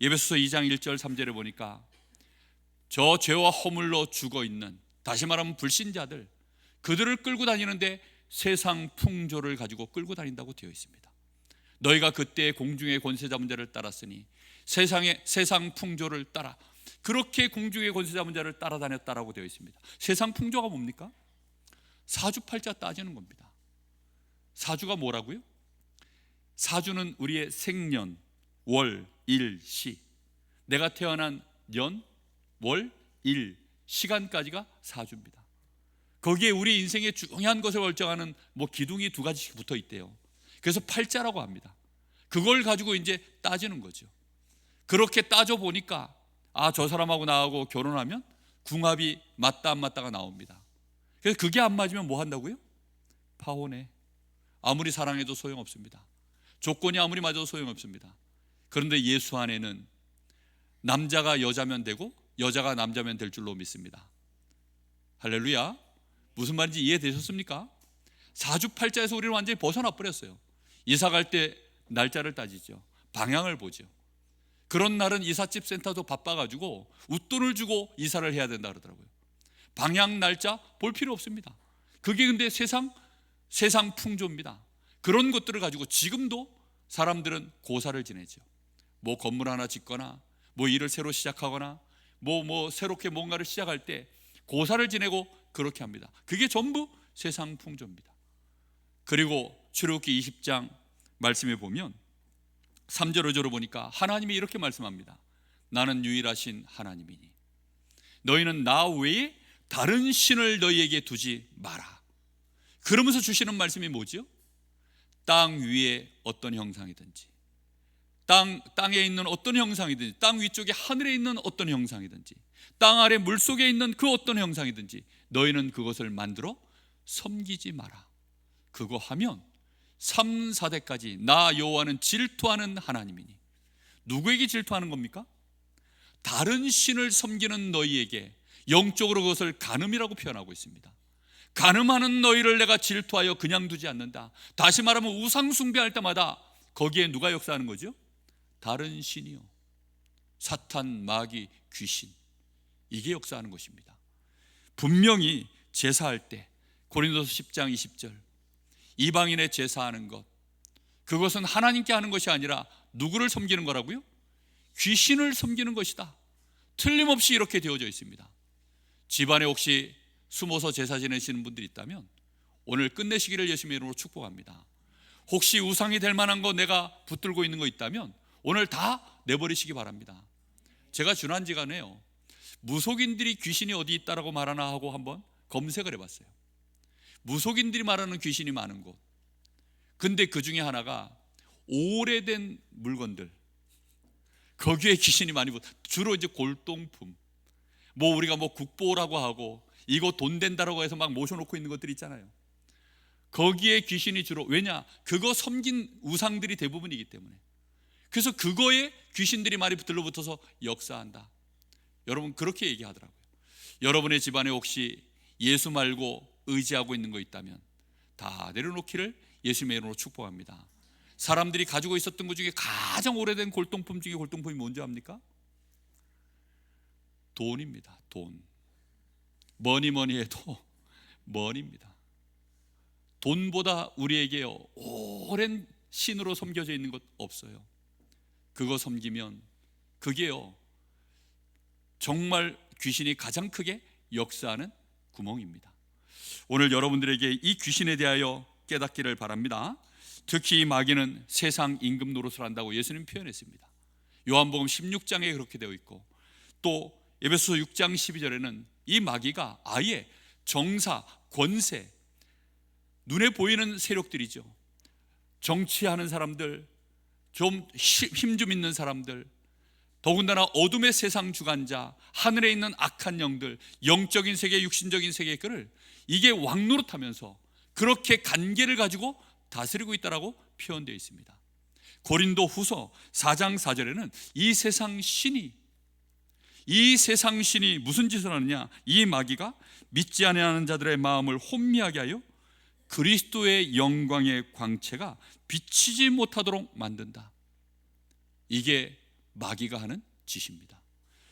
에베소서 2장 1절 3절에 보니까 저 죄와 허물로 죽어있는, 다시 말하면 불신자들, 그들을 끌고 다니는데 세상 풍조를 가지고 끌고 다닌다고 되어 있습니다. 너희가 그때 공중의 권세 잡은 자를 따랐으니 세상 풍조를 따라, 그렇게 공중의 권세 잡은 자를 따라다녔다라고 되어 있습니다. 세상 풍조가 뭡니까? 사주팔자 따지는 겁니다. 사주가 뭐라고요? 사주는 우리의 생년, 월, 일, 시, 내가 태어난 년, 월, 일, 시간까지가 사주입니다. 거기에 우리 인생의 중요한 것을 결정하는 뭐 기둥이 2가지씩 붙어 있대요. 그래서 팔자라고 합니다. 그걸 가지고 이제 따지는 거죠. 그렇게 따져 보니까 저 사람하고 나하고 결혼하면 궁합이 맞다 안 맞다가 나옵니다. 그래서 그게 안 맞으면 뭐 한다고요? 파혼해. 아무리 사랑해도 소용없습니다. 조건이 아무리 맞아도 소용없습니다. 그런데 예수 안에는 남자가 여자면 되고 여자가 남자면 될 줄로 믿습니다. 할렐루야. 무슨 말인지 이해되셨습니까? 사주팔자에서 우리는 완전히 벗어나 버렸어요. 이사 갈 때 날짜를 따지죠. 방향을 보죠. 그런 날은 이삿집 센터도 바빠가지고 웃돈을 주고 이사를 해야 된다 그러더라고요. 방향 날짜 볼 필요 없습니다. 그게 근데 세상 풍조입니다. 그런 것들을 가지고 지금도 사람들은 고사를 지내죠. 뭐 건물 하나 짓거나 뭐 일을 새로 시작하거나 뭐 새롭게 뭔가를 시작할 때 고사를 지내고 그렇게 합니다. 그게 전부 세상 풍조입니다. 그리고 출애굽기 20장 말씀에 보면 3절 5절을 보니까 하나님이 이렇게 말씀합니다. 나는 유일하신 하나님이니 너희는 나 외에 다른 신을 너희에게 두지 마라. 그러면서 주시는 말씀이 뭐죠? 땅 위에 어떤 형상이든지, 땅에 있는 어떤 형상이든지, 땅 위쪽에 하늘에 있는 어떤 형상이든지, 땅 아래 물속에 있는 그 어떤 형상이든지 너희는 그것을 만들어 섬기지 마라. 그거 하면 3, 4대까지 나 여호와는 질투하는 하나님이니. 누구에게 질투하는 겁니까? 다른 신을 섬기는 너희에게 영적으로 그것을 간음이라고 표현하고 있습니다. 간음하는 너희를 내가 질투하여 그냥 두지 않는다. 다시 말하면 우상 숭배할 때마다 거기에 누가 역사하는 거죠? 다른 신이요, 사탄, 마귀, 귀신, 이게 역사하는 것입니다. 분명히 제사할 때 고린도서 10장 20절 이방인의 제사하는 것, 그것은 하나님께 하는 것이 아니라 누구를 섬기는 거라고요? 귀신을 섬기는 것이다. 틀림없이 이렇게 되어져 있습니다. 집안에 혹시 숨어서 제사 지내시는 분들이 있다면 오늘 끝내시기를 예수님의 이름으로 축복합니다. 혹시 우상이 될 만한 거 내가 붙들고 있는 거 있다면 오늘 다 내버리시기 바랍니다. 제가 지난주간에요, 무속인들이 귀신이 어디 있다라고 말하나 하고 한번 검색을 해봤어요. 무속인들이 말하는 귀신이 많은 곳, 근데 그 중에 하나가 오래된 물건들, 거기에 귀신이 많이 주로 이제 골동품, 뭐 우리가 뭐 국보라고 하고 이거 돈 된다라고 해서 막 모셔놓고 있는 것들 있잖아요. 거기에 귀신이 주로, 왜냐? 그거 섬긴 우상들이 대부분이기 때문에. 그래서 그거에 귀신들이 많이 들러붙어서 역사한다. 여러분 그렇게 얘기하더라고요. 여러분의 집안에 혹시 예수 말고 의지하고 있는 거 있다면 다 내려놓기를 예수님의 이름으로 축복합니다. 사람들이 가지고 있었던 것 중에 가장 오래된 골동품 중에 골동품이 뭔지 압니까? 돈입니다. 돈. 뭐니 해도 머니입니다. 돈보다 우리에게 오랜 신으로 섬겨져 있는 것 없어요. 그거 섬기면 그게요, 정말 귀신이 가장 크게 역사하는 구멍입니다. 오늘 여러분들에게 이 귀신에 대하여 깨닫기를 바랍니다. 특히 이 마귀는 세상 임금 노릇을 한다고 예수님 표현했습니다. 요한복음 16장에 그렇게 되어 있고, 또 에베소서 6장 12절에는 이 마귀가 아예 정사, 권세, 눈에 보이는 세력들이죠. 정치하는 사람들, 좀 힘 좀 있는 사람들, 더군다나 어둠의 세상 주관자, 하늘에 있는 악한 영들, 영적인 세계, 육신적인 세계를 이게 왕노릇하면서 그렇게 관계를 가지고 다스리고 있다라고 표현되어 있습니다. 고린도 후서 4장 4절에는 이 세상 신이 무슨 짓을 하느냐? 이 마귀가 믿지 아니하는 자들의 마음을 혼미하게 하여 그리스도의 영광의 광채가 비치지 못하도록 만든다. 이게 마귀가 하는 짓입니다.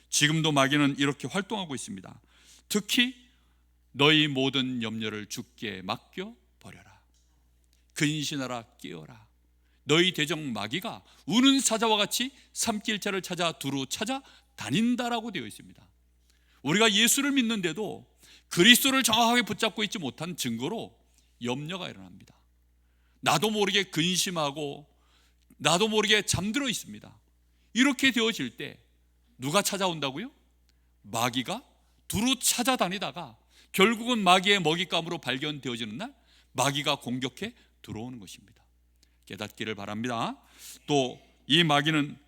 지금도 마귀는 이렇게 활동하고 있습니다. 특히 너희 모든 염려를 주께 맡겨 버려라. 근신하라, 깨어라. 너희 대적 마귀가 우는 사자와 같이 삼킬자를 찾아 두루 찾아 다닌다라고 되어 있습니다. 우리가 예수를 믿는데도 그리스도를 정확하게 붙잡고 있지 못한 증거로 염려가 일어납니다. 나도 모르게 근심하고 나도 모르게 잠들어 있습니다. 이렇게 되어질 때 누가 찾아온다고요? 마귀가 두루 찾아다니다가 결국은 마귀의 먹잇감으로 발견되어지는 날 마귀가 공격해 들어오는 것입니다. 깨닫기를 바랍니다. 또 이 마귀는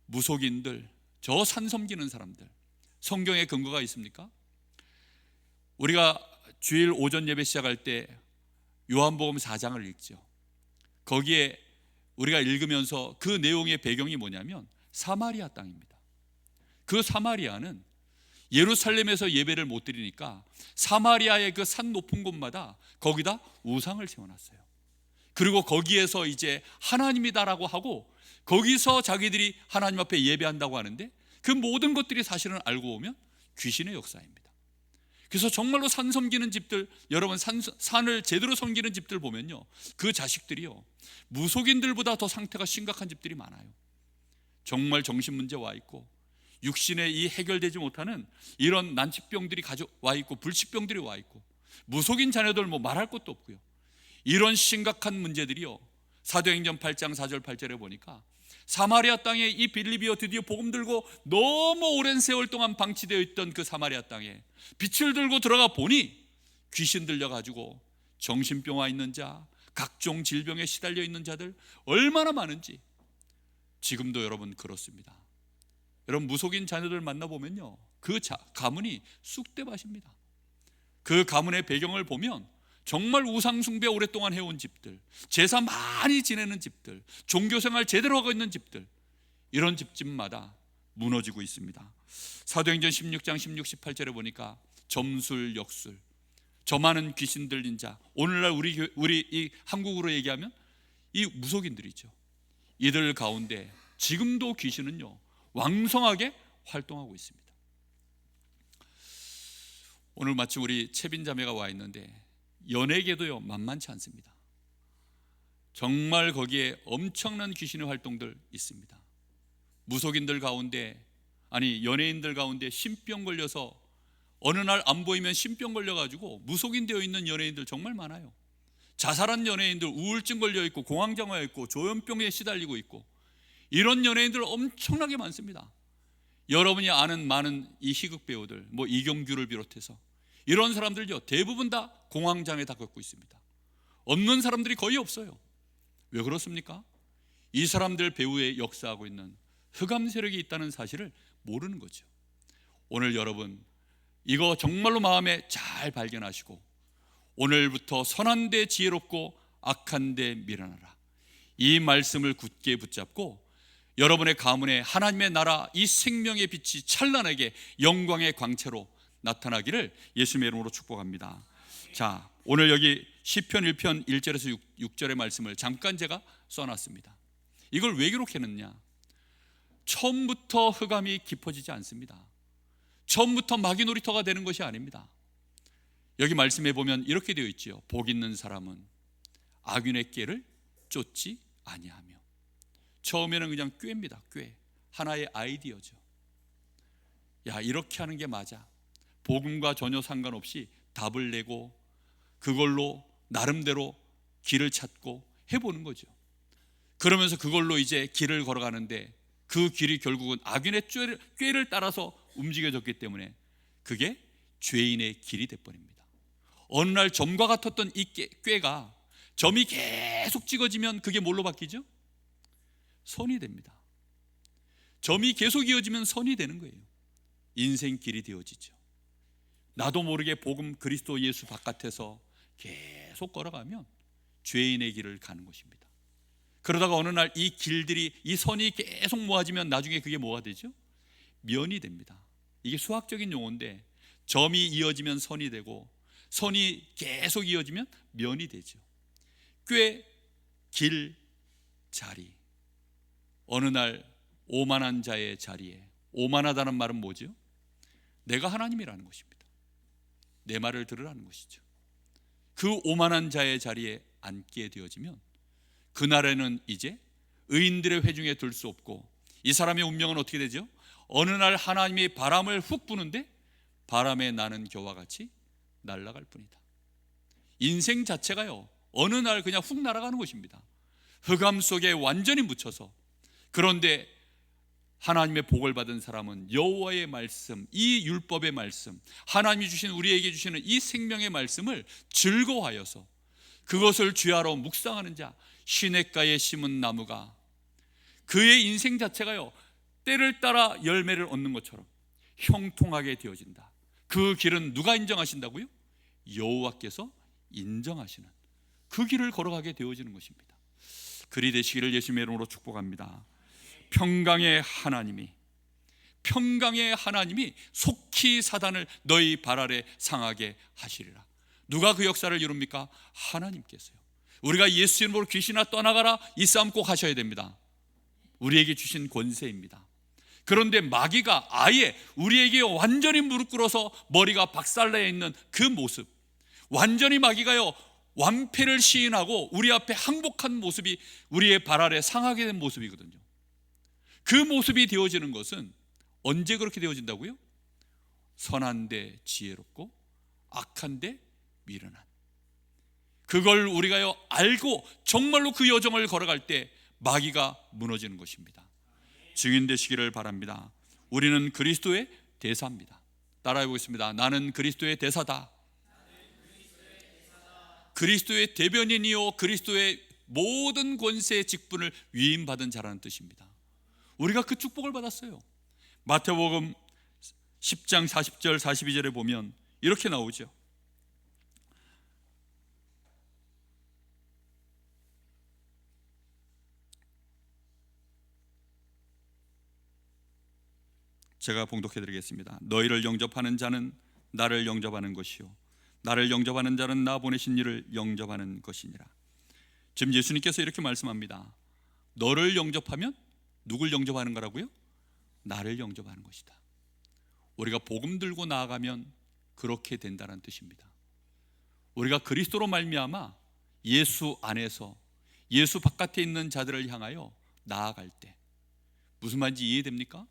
무속인들, 저 산 섬기는 사람들, 성경에 근거가 있습니까? 우리가 주일 오전 예배 시작할 때 요한복음 4장을 읽죠. 거기에 우리가 읽으면서 그 내용의 배경이 뭐냐면 사마리아 땅입니다. 그 사마리아는 예루살렘에서 예배를 못 드리니까 사마리아의 그 산 높은 곳마다 거기다 우상을 세워놨어요. 그리고 거기에서 이제 하나님이다라고 하고 거기서 자기들이 하나님 앞에 예배한다고 하는데 그 모든 것들이 사실은 알고 보면 귀신의 역사입니다. 그래서 정말로 산 섬기는 집들, 여러분 산을 제대로 섬기는 집들 보면요, 그 자식들이요 무속인들보다 더 상태가 심각한 집들이 많아요. 정말 정신문제 와 있고 육신에 이 해결되지 못하는 이런 난치병들이 와 있고 불치병들이 와 있고 무속인 자녀들 뭐 말할 것도 없고요. 이런 심각한 문제들이요, 사도행전 8장 4절 8절에 보니까 사마리아 땅에 이 빌립이요 드디어 복음 들고 너무 오랜 세월 동안 방치되어 있던 그 사마리아 땅에 빛을 들고 들어가 보니 귀신 들려가지고 정신병 와 있는 자, 각종 질병에 시달려 있는 자들 얼마나 많은지. 지금도 여러분 그렇습니다. 여러분 무속인 자녀들 만나보면요 그 가문이 쑥대밭입니다. 그 가문의 배경을 보면 정말 우상숭배 오랫동안 해온 집들, 제사 많이 지내는 집들, 종교생활 제대로 하고 있는 집들, 이런 집집마다 무너지고 있습니다. 사도행전 16장 16, 18절에 보니까 점술, 역술, 저 많은 귀신 들린 자, 오늘날 우리 이 한국으로 얘기하면 이 무속인들이죠. 이들 가운데 지금도 귀신은요 왕성하게 활동하고 있습니다. 오늘 마침 우리 채빈 자매가 와 있는데 연예계도요 만만치 않습니다. 정말 거기에 엄청난 귀신의 활동들 있습니다. 무속인들 가운데, 아니 연예인들 가운데 신병 걸려서 어느 날 안 보이면 신병 걸려가지고 무속인 되어 있는 연예인들 정말 많아요. 자살한 연예인들, 우울증 걸려 있고 공황장애 있고 조현병에 시달리고 있고, 이런 연예인들 엄청나게 많습니다. 여러분이 아는 많은 이 희극 배우들, 뭐 이경규를 비롯해서 이런 사람들요 대부분 다 공황장애 다 겪고 있습니다. 없는 사람들이 거의 없어요. 왜 그렇습니까? 이 사람들 배우에 역사하고 있는 흑암 세력이 있다는 사실을 모르는 거죠. 오늘 여러분 이거 정말로 마음에 잘 발견하시고 오늘부터 선한 데 지혜롭고 악한 데 미련하라, 이 말씀을 굳게 붙잡고 여러분의 가문에 하나님의 나라, 이 생명의 빛이 찬란하게 영광의 광채로 나타나기를 예수님의 이름으로 축복합니다. 자, 오늘 여기 시편 1편 1절에서 6절의 말씀을 잠깐 제가 써놨습니다. 이걸 왜 기록했느냐? 처음부터 흑암이 깊어지지 않습니다. 처음부터 마귀 놀이터가 되는 것이 아닙니다. 여기 말씀해 보면 이렇게 되어 있지요. 복 있는 사람은 악인의 꾀를 쫓지 아니하며. 처음에는 그냥 꾀입니다. 꾀, 하나의 아이디어죠. 야, 이렇게 하는 게 맞아. 복음과 전혀 상관없이 답을 내고 그걸로 나름대로 길을 찾고 해보는 거죠. 그러면서 그걸로 이제 길을 걸어가는데 그 길이 결국은 악인의 꾀를 따라서 움직여졌기 때문에 그게 죄인의 길이 돼버립니다. 어느 날 점과 같았던 이 꾀가 점이 계속 찍어지면 그게 뭘로 바뀌죠? 선이 됩니다. 점이 계속 이어지면 선이 되는 거예요. 인생 길이 되어지죠. 나도 모르게 복음 그리스도 예수 바깥에서 계속 걸어가면 죄인의 길을 가는 것입니다. 그러다가 어느 날 이 길들이, 이 선이 계속 모아지면 나중에 그게 뭐가 되죠? 면이 됩니다. 이게 수학적인 용어인데 점이 이어지면 선이 되고 선이 계속 이어지면 면이 되죠. 꽤, 길, 자리. 어느 날 오만한 자의 자리에, 오만하다는 말은 뭐죠? 내가 하나님이라는 것입니다. 내 말을 들으라는 것이죠. 그 오만한 자의 자리에 앉게 되어지면 그날에는 이제 의인들의 회중에 들 수 없고 이 사람의 운명은 어떻게 되죠? 어느 날 하나님이 바람을 훅 부는데 바람에 나는 겨와 같이 날아갈 뿐이다. 인생 자체가요 어느 날 그냥 훅 날아가는 것입니다. 흑암 속에 완전히 묻혀서. 그런데 하나님의 복을 받은 사람은 여호와의 말씀, 이 율법의 말씀, 하나님이 주신, 우리에게 주시는 이 생명의 말씀을 즐거워하여서 그것을 죄하러 묵상하는 자, 시냇가에 심은 나무가 그의 인생 자체가요 때를 따라 열매를 얻는 것처럼 형통하게 되어진다. 그 길은 누가 인정하신다고요? 여호와께서 인정하시는 그 길을 걸어가게 되어지는 것입니다. 그리 되시기를 예수님의 이름으로 축복합니다. 평강의 하나님이 속히 사단을 너희 발 아래 상하게 하시리라. 누가 그 역사를 이룹니까? 하나님께서요. 우리가 예수 이름으로 귀신아 떠나가라, 이 싸움 꼭 하셔야 됩니다. 우리에게 주신 권세입니다. 그런데 마귀가 아예 우리에게 완전히 무릎 꿇어서 머리가 박살나 있는 그 모습, 완전히 마귀가요 완패를 시인하고 우리 앞에 항복한 모습이 우리의 발 아래 상하게 된 모습이거든요. 그 모습이 되어지는 것은 언제 그렇게 되어진다고요? 선한데 지혜롭고 악한데 미련한, 그걸 우리가요 알고 정말로 그 여정을 걸어갈 때 마귀가 무너지는 것입니다. 증인 되시기를 바랍니다. 우리는 그리스도의 대사입니다. 따라해 보겠습니다. 나는 그리스도의 대사다. 그리스도의 대변인이요 그리스도의 모든 권세의 직분을 위임받은 자라는 뜻입니다. 우리가 그 축복을 받았어요. 마태복음 10장 40절 42절에 보면 이렇게 나오죠. 제가 봉독해 드리겠습니다. 너희를 영접하는 자는 나를 영접하는 것이요 나를 영접하는 자는 나 보내신 이를 영접하는 것이니라. 지금 예수님께서 이렇게 말씀합니다. 너를 영접하면 누굴 영접하는 거라고요? 나를 영접하는 것이다. 우리가 복음 들고 나아가면 그렇게 된다는 뜻입니다. 우리가 그리스도로 말미암아 예수 안에서 예수 바깥에 있는 자들을 향하여 나아갈 때 무슨 말인지 이해됩니까?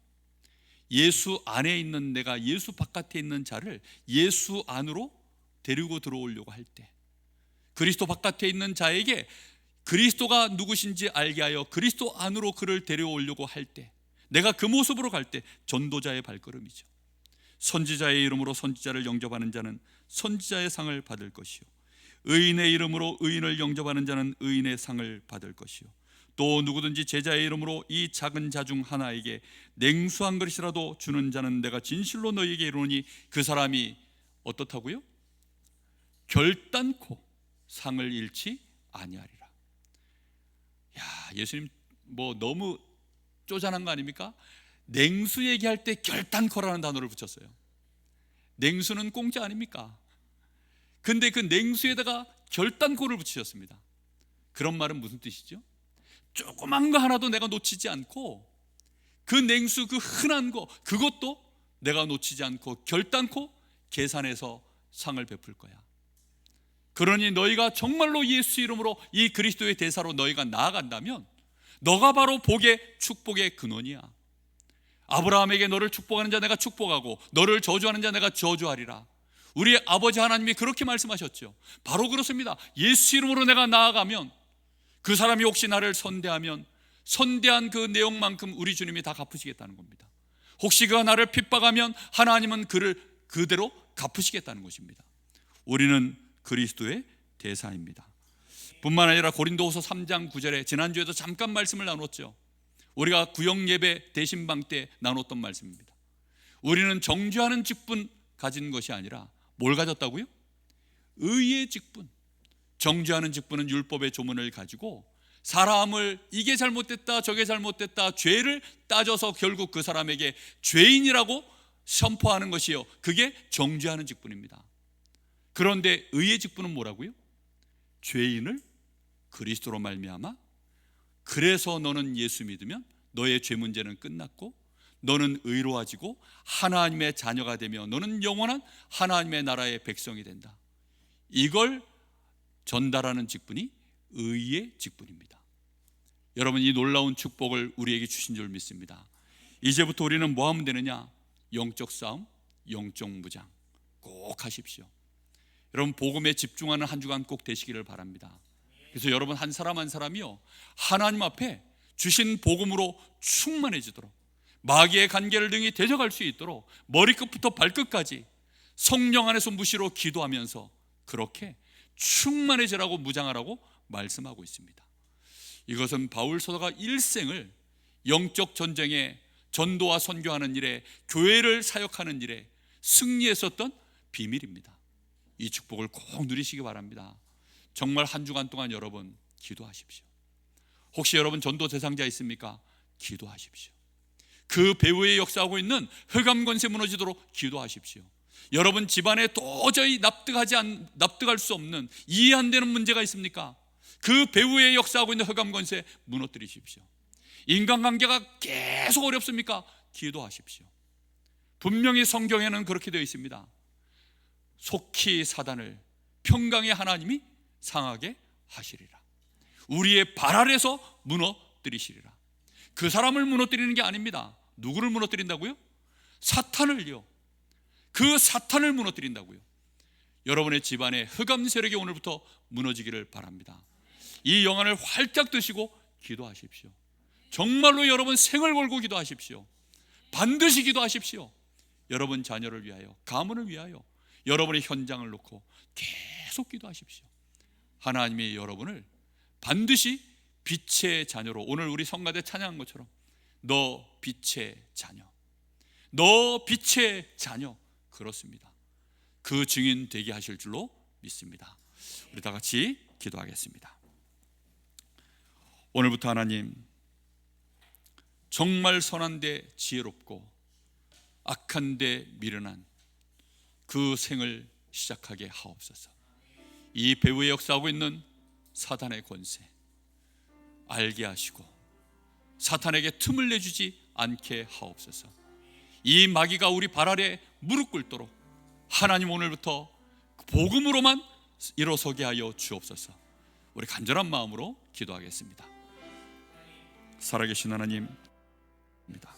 예수 안에 있는 내가 예수 바깥에 있는 자를 예수 안으로 데리고 들어오려고 할 때, 그리스도 바깥에 있는 자에게 그리스도가 누구신지 알게 하여 그리스도 안으로 그를 데려오려고 할 때, 내가 그 모습으로 갈 때 전도자의 발걸음이죠. 선지자의 이름으로 선지자를 영접하는 자는 선지자의 상을 받을 것이요 의인의 이름으로 의인을 영접하는 자는 의인의 상을 받을 것이요 또 누구든지 제자의 이름으로 이 작은 자 중 하나에게 냉수한 그릇이라도 주는 자는 내가 진실로 너희에게 이르노니 그 사람이 어떻다고요? 결단코 상을 잃지 아니하리라. 야, 예수님 뭐 너무 쪼잔한 거 아닙니까? 냉수 얘기할 때 결단코라는 단어를 붙였어요. 냉수는 공짜 아닙니까? 근데 그 냉수에다가 결단코를 붙이셨습니다. 그런 말은 무슨 뜻이죠? 조그만 거 하나도 내가 놓치지 않고 그 냉수, 그 흔한 거 그것도 내가 놓치지 않고 결단코 계산해서 상을 베풀 거야. 그러니 너희가 정말로 예수 이름으로 이 그리스도의 대사로 너희가 나아간다면 너가 바로 복의 축복의 근원이야. 아브라함에게 너를 축복하는 자 내가 축복하고 너를 저주하는 자 내가 저주하리라. 우리 아버지 하나님이 그렇게 말씀하셨죠. 바로 그렇습니다. 예수 이름으로 내가 나아가면 그 사람이 혹시 나를 선대하면 선대한 그 내용만큼 우리 주님이 다 갚으시겠다는 겁니다. 혹시 그가 나를 핍박하면 하나님은 그를 그대로 갚으시겠다는 것입니다. 우리는 그리스도의 대사입니다. 뿐만 아니라 고린도후서 3장 9절에 지난주에도 잠깐 말씀을 나눴죠. 우리가 구역 예배 대신방 때 나눴던 말씀입니다. 우리는 정죄하는 직분 가진 것이 아니라 뭘 가졌다고요? 의의 직분. 정죄하는 직분은 율법의 조문을 가지고 사람을 이게 잘못됐다 저게 잘못됐다 죄를 따져서 결국 그 사람에게 죄인이라고 선포하는 것이요, 그게 정죄하는 직분입니다. 그런데 의의 직분은 뭐라고요? 죄인을 그리스도로 말미암아 그래서 너는 예수 믿으면 너의 죄 문제는 끝났고 너는 의로워지고 하나님의 자녀가 되며 너는 영원한 하나님의 나라의 백성이 된다. 이걸 전달하는 직분이 의의 직분입니다. 여러분, 이 놀라운 축복을 우리에게 주신 줄 믿습니다. 이제부터 우리는 뭐 하면 되느냐? 영적 싸움, 영적 무장 꼭 하십시오. 여러분, 복음에 집중하는 한 주간 꼭 되시기를 바랍니다. 그래서 여러분 한 사람 한 사람이요, 하나님 앞에 주신 복음으로 충만해지도록, 마귀의 간계를 능히 대적할 수 있도록 머리끝부터 발끝까지 성령 안에서 무시로 기도하면서 그렇게 충만해지라고 무장하라고 말씀하고 있습니다. 이것은 바울 사도가 일생을 영적 전쟁에 전도와 선교하는 일에, 교회를 사역하는 일에 승리했었던 비밀입니다. 이 축복을 꼭 누리시기 바랍니다. 정말 한 주간 동안 여러분 기도하십시오. 혹시 여러분 전도 대상자 있습니까? 기도하십시오. 그 배후에 역사하고 있는 흑암 권세 무너지도록 기도하십시오. 여러분 집안에 도저히 납득할 수 없는, 이해 안 되는 문제가 있습니까? 그 배후에 역사하고 있는 흑암 권세 무너뜨리십시오. 인간관계가 계속 어렵습니까? 기도하십시오. 분명히 성경에는 그렇게 되어 있습니다. 속히 사단을 평강의 하나님이 상하게 하시리라. 우리의 발 아래서 무너뜨리시리라. 그 사람을 무너뜨리는 게 아닙니다. 누구를 무너뜨린다고요? 사탄을요. 그 사탄을 무너뜨린다고요. 여러분의 집안의 흑암 세력이 오늘부터 무너지기를 바랍니다. 이 영안을 활짝 드시고 기도하십시오. 정말로 여러분 생을 걸고 기도하십시오. 반드시 기도하십시오. 여러분 자녀를 위하여, 가문을 위하여, 여러분의 현장을 놓고 계속 기도하십시오. 하나님이 여러분을 반드시 빛의 자녀로, 오늘 우리 성가대 찬양한 것처럼 너 빛의 자녀, 너 빛의 자녀, 그렇습니다. 그 증인 되게 하실 줄로 믿습니다. 우리 다 같이 기도하겠습니다. 오늘부터 하나님, 정말 선한데 지혜롭고 악한 데 미련한 그 생을 시작하게 하옵소서. 이 배후에 역사하고 있는 사탄의 권세 알게 하시고 사탄에게 틈을 내주지 않게 하옵소서. 이 마귀가 우리 발 아래 무릎 꿇도록 하나님 오늘부터 복음으로만 일어서게 하여 주옵소서. 우리 간절한 마음으로 기도하겠습니다. 살아계신 하나님입니다.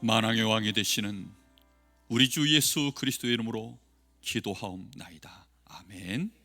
만왕의 왕이 되시는 우리 주 예수 그리스도의 이름으로 기도하옵나이다. 아멘.